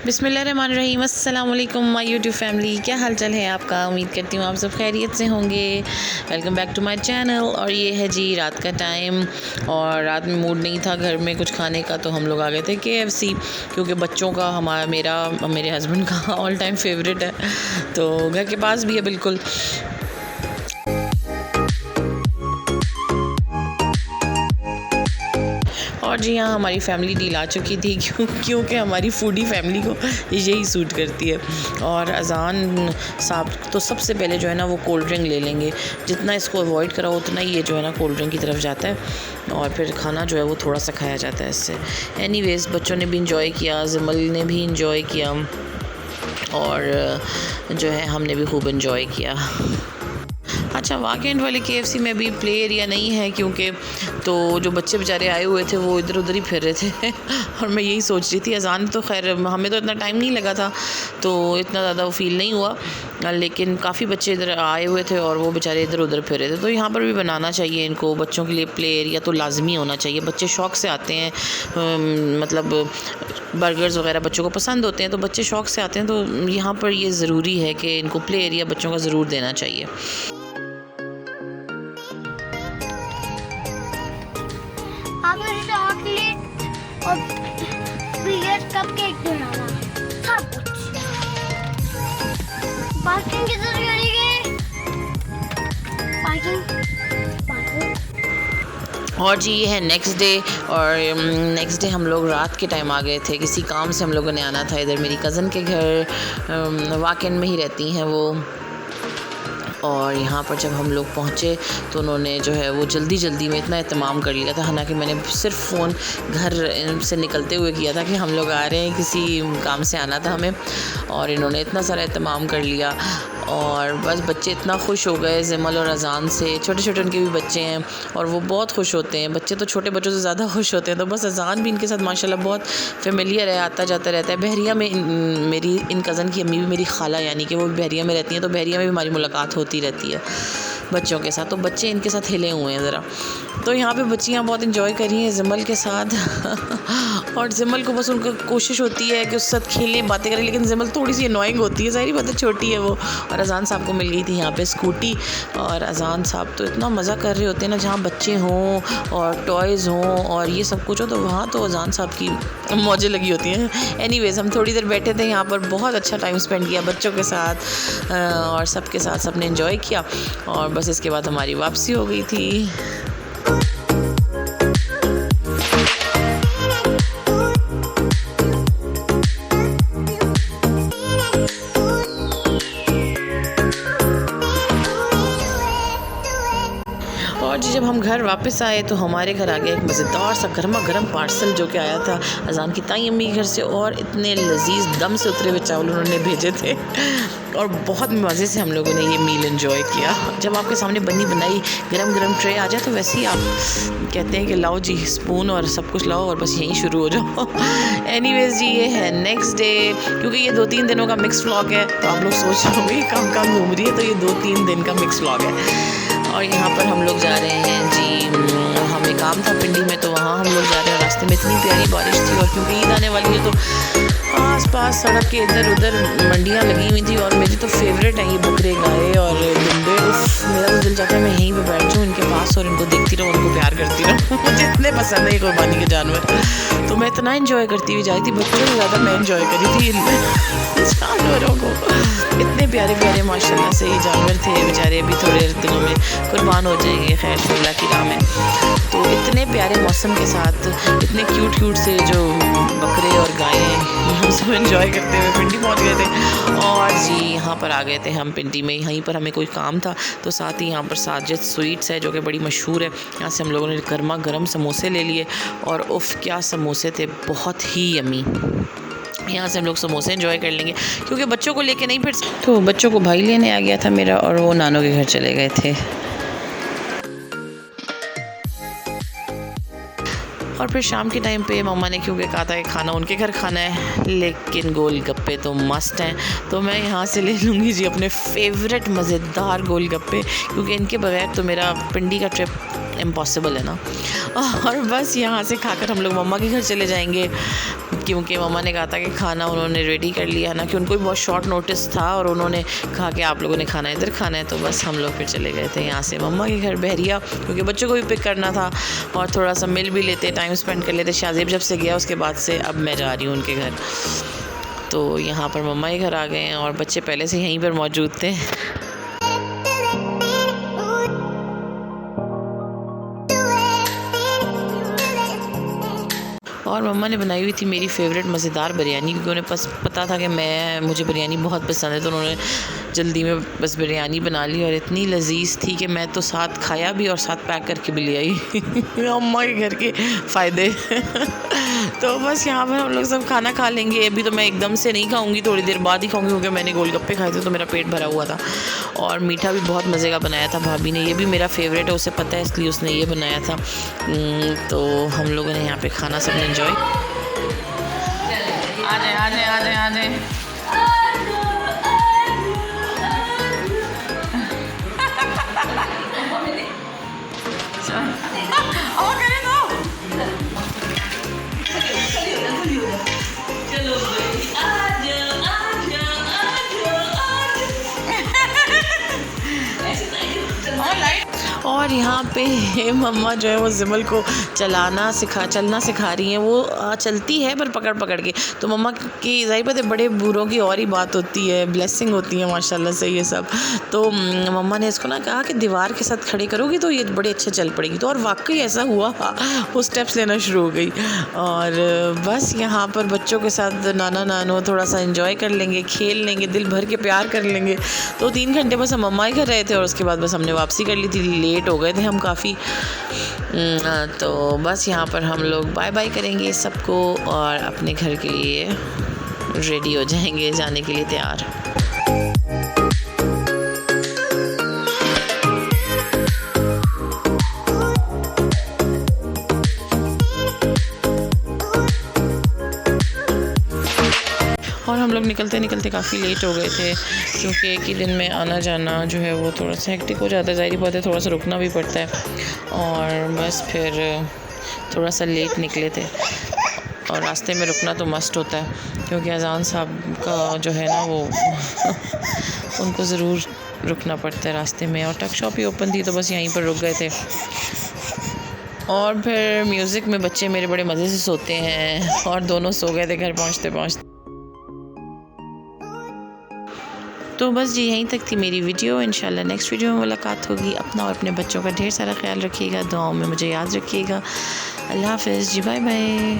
बिस्मिल्लाहिर्रहमानिर्रहीम। अस्सलाम वालेकुम माय यूट्यूब फैमिली, क्या हाल चाल है आपका। उम्मीद करती हूँ आप सब खैरियत से होंगे। Welcome back to my channel. और ये है जी रात का टाइम, और रात में मूड नहीं था घर में कुछ खाने का, तो हम लोग आ गए थे KFC, क्योंकि बच्चों का मेरे हस्बैंड का ऑल टाइम फेवरेट है, तो घर के पास भी है बिल्कुल। और जी हाँ, हमारी फैमिली डील आ चुकी थी क्योंकि हमारी फूडी फैमिली को यही सूट करती है। और अजान साहब तो सबसे पहले जो है ना वो कोल्ड ड्रिंक ले लेंगे, जितना इसको अवॉइड करा उतना ही ये जो है ना कोल्ड ड्रिंक की तरफ जाता है, और फिर खाना जो है वो थोड़ा सा खाया जाता है इससे। एनीवेज़, बच्चों ने भी इंजॉय किया, जमल ने भी इंजॉय किया, और जो है हमने भी खूब इंजॉय किया। अच्छा, वाकेंड वाले KFC में भी प्ले एरिया नहीं है, क्योंकि तो जो बच्चे बेचारे आए हुए थे वो इधर उधर ही फिर रहे थे और मैं यही सोच रही थी, अजान तो खैर हमें तो इतना टाइम नहीं लगा था, तो इतना ज़्यादा वो फील नहीं हुआ, लेकिन काफ़ी बच्चे इधर आए हुए थे और वो बेचारे इधर उधर फिर रहे थे। तो यहाँ पर भी बनाना चाहिए इनको, बच्चों के लिए प्ले एरिया तो लाजमी होना चाहिए। बच्चे शौक़ से आते हैं, मतलब बर्गर्स वगैरह बच्चों को पसंद होते हैं, तो बच्चे शौक़ से आते हैं, तो यहाँ पर ये ज़रूरी है कि इनको प्ले एरिया बच्चों का ज़रूर देना चाहिए। चॉकलेट और बियर कपकेक बनाना सब कुछ पार्किंग की जरूरत करेंगे। और जी ये है नेक्स्ट डे, और नेक्स्ट डे हम लोग रात के टाइम आ गए थे, किसी काम से हम लोगों ने आना था इधर मेरी कज़न के घर, वाकेंड में ही रहती हैं वो। और यहाँ पर जब हम लोग पहुँचे तो उन्होंने जो है वो जल्दी में इतना एहतमाम कर लिया था, हालांकि मैंने सिर्फ फ़ोन घर से निकलते हुए किया था कि हम लोग आ रहे हैं, किसी काम से आना था हमें, और इन्होंने इतना सारा एहतमाम कर लिया। और बस बच्चे इतना खुश हो गए जमल और अजान से, छोटे छोटे उनके भी बच्चे हैं और वो बहुत खुश होते हैं। बच्चे तो छोटे बच्चों से ज़्यादा खुश होते हैं, तो बस अजान भी इनके साथ माशाल्लाह बहुत फेमिलियर है, आता जाता रहता है। बहरिया में मेरी इन कज़न की अम्मी भी मेरी खाला, यानी कि वो बहरिया में रहती हैं, तो बहरिया में भी हमारी मुलाकात होती रहती है बच्चों के साथ, तो बच्चे इनके साथ हिले हुए हैं ज़रा। तो यहाँ पे बच्चियाँ बहुत इंजॉय कर रही हैं जमल के साथ और जमल को बस उनका कोशिश होती है कि उसके साथ खेलें, बातें करें, लेकिन जमल थोड़ी सी अनोइंग होती है, ज़ाहिर बात है, छोटी है वो। और अजान साहब को मिल गई थी यहाँ पे स्कूटी, और अजान साहब तो इतना मज़ा कर रहे होते हैं ना, जहाँ बच्चे हों और टॉयज़ हों और ये सब कुछ हो, तो वहाँ तो अजान साहब की मौजें लगी होती हैं। एनीवेज़, हम थोड़ी देर बैठे थे यहाँ पर, बहुत अच्छा टाइम स्पेंड किया बच्चों के साथ और सबके साथ, सबने इंजॉय किया, और बस इसके बाद हमारी वापसी हो गई थी। और जी जब हम घर वापस आए तो हमारे घर आ गया एक मज़ेदार सा गर्मा गर्म पार्सल जो कि आया था अजान की ताई अम्मी के घर से, और इतने लजीज दम से उतरे हुए चावल उन्होंने भेजे थे और बहुत मज़े से हम लोगों ने ये मील एंजॉय किया। जब आपके सामने बनी बनाई गरम गरम ट्रे आ जाए तो वैसे ही आप कहते हैं कि लाओ जी स्पून और सब कुछ लाओ और बस यहीं शुरू हो जाओ। एनीवेज जी ये है नेक्स्ट डे, क्योंकि ये 2-3 दिनों का मिक्स व्लॉग है, तो आप लोग सोच रहे होंगे कहाँ कहाँ घूम रही है, तो ये 2-3 दिन का मिक्स व्लॉग है। और यहाँ पर हम लोग जा रहे हैं जी, हमें काम था पिंडी में, तो वहाँ हम लोग जा रहे हैं। रास्ते में इतनी प्यारी बारिश थी, और क्योंकि ईद आने वाली है तो आस पास सड़क के इधर उधर मंडियाँ लगी हुई थी, और मेरी तो फेवरेट है ये बकरे गाय और दुम्बे। मेरा तो दिल चाहता है मैं यहीं पे बैठ जाऊँ इनके पास और इनको देखती रहूँ, उनको प्यार करती रहूँ। मुझे इतने पसंद है ये कुर्बानी के जानवर, तो मैं इतना इंजॉय करती हुई जाती थी, बच्चों से ज़्यादा मैं इंजॉय करी थी जानवरों को। इतने प्यारे प्यारे माशाल्लाह से ये जानवर थे बेचारे, अभी थोड़े दिनों में कुर्बान हो जाएंगे, खैर अल्लाह की राह में। तो इतने प्यारे मौसम के साथ इतने क्यूट से जो बकरे और गायें, हम सब इंजॉय करते हुए पिंडी पहुंच गए थे। और जी यहाँ पर आ गए थे हम पिंडी में, यहीं पर हमें कोई काम था, तो साथ ही यहाँ पर साजिद स्वीट्स है जो कि बड़ी मशहूर है, यहाँ से हम लोगों ने गर्मा गर्म समोसे ले लिए, और उफ़ क्या समोसे थे, बहुत ही यमी। यहाँ से हम लोग समोसे एंजॉय कर लेंगे, क्योंकि बच्चों को लेके नहीं फिर, तो बच्चों को भाई लेने आ गया था मेरा, और वो नानों के घर चले गए थे। और फिर शाम के टाइम पे मम्मा ने क्योंकि कहा था कि खाना उनके घर खाना है, लेकिन गोलगप्पे तो मस्त हैं, तो मैं यहाँ से ले लूँगी जी अपने फेवरेट मज़ेदार गोलगप्पे, क्योंकि इनके बगैर तो मेरा पिंडी का ट्रिप इम्पॉसिबल है ना। और बस यहाँ से खाकर हम लोग मम्मा के घर चले जाएंगे, क्योंकि मम्मा ने कहा था कि खाना उन्होंने रेडी कर लिया ना, कि उनको भी बहुत शॉर्ट नोटिस था और उन्होंने कहा कि आप लोगों ने खाना इधर खाना है। तो बस हम लोग फिर चले गए थे यहाँ से मम्मा के घर बहरिया, क्योंकि बच्चों को भी पिक करना था और थोड़ा सा मिल भी लेते, टाइम स्पेंड कर लेते। शाज़ेब जब से गया उसके बाद से अब मैं जा रही हूँ उनके घर। तो यहाँ पर मम्मा के घर आ गए हैं और बच्चे पहले से यहीं पर मौजूद थे। और मम्मा ने बनाई हुई थी मेरी फ़ेवरेट मज़ेदार बिरयानी, क्योंकि उन्हें पता था कि मुझे बिरयानी बहुत पसंद है। तो उन्होंने जल्दी में बस बिरयानी बना ली और इतनी लजीज़ थी कि मैं तो साथ खाया भी और साथ पैक करके भी ले आई। अम्मा के घर के फ़ायदे। तो बस यहाँ पर हम लोग सब खाना खा लेंगे। अभी तो मैं एकदम से नहीं खाऊंगी, थोड़ी देर बाद ही खाऊंगी, क्योंकि मैंने गोलगप्पे खाए थे तो मेरा पेट भरा हुआ था। और मीठा भी बहुत मज़े का बनाया था भाभी ने, ये भी मेरा फेवरेट है, उसे पता है इसलिए उसने ये बनाया था। तो हम लोगों ने यहाँ पे खाना सबने एंजॉय। आ जाए। और यहाँ पे मम्मा जो है वो जिमल को चलना सिखा रही हैं। वो चलती है पर पकड़ के। तो मम्मा की ज़ाहिर बात है, बड़े बूढ़ों की और ही बात होती है, ब्लेसिंग होती है माशाल्लाह से ये सब। तो मम्मा ने इसको ना कहा कि दीवार के साथ खड़े करोगी तो ये बड़े अच्छे चल पड़ेगी। तो और वाकई ऐसा हुआ, वो स्टेप्स लेना शुरू हो गई। और बस यहाँ पर बच्चों के साथ नानो थोड़ा सा इंजॉय कर लेंगे, खेल लेंगे, दिल भर के प्यार कर लेंगे। तो 3 घंटे बस हम मम्मा ही कर रहे थे और उसके बाद बस हमने वापसी कर ली थी। लेट हो गए थे हम काफ़ी। तो बस यहाँ पर हम लोग बाय बाय करेंगे सबको और अपने घर के लिए रेडी हो जाएंगे, जाने के लिए तैयार। और हम लोग निकलते काफ़ी लेट हो गए थे, क्योंकि एक ही दिन में आना जाना जो है वो थोड़ा सा हेक्टिक हो जाता है। ज़ाहिर बात है, थोड़ा सा रुकना भी पड़ता है। और बस फिर थोड़ा सा लेट निकले थे। और रास्ते में रुकना तो मस्ट होता है, क्योंकि अजान साहब का जो है ना वो उनको ज़रूर रुकना पड़ता है रास्ते में। और टक शॉप ही ओपन थी तो बस यहीं पर रुक गए थे। और फिर म्यूज़िक में बच्चे मेरे बड़े मज़े से सोते हैं और दोनों सो गए थे घर पहुँचते। तो बस जी यहीं तक थी मेरी वीडियो। इंशाल्लाह नेक्स्ट वीडियो में मुलाकात होगी। अपना और अपने बच्चों का ढेर सारा ख्याल रखिएगा, दुआओं में मुझे याद रखिएगा। अल्लाह हाफ़िज़ जी, बाय बाय।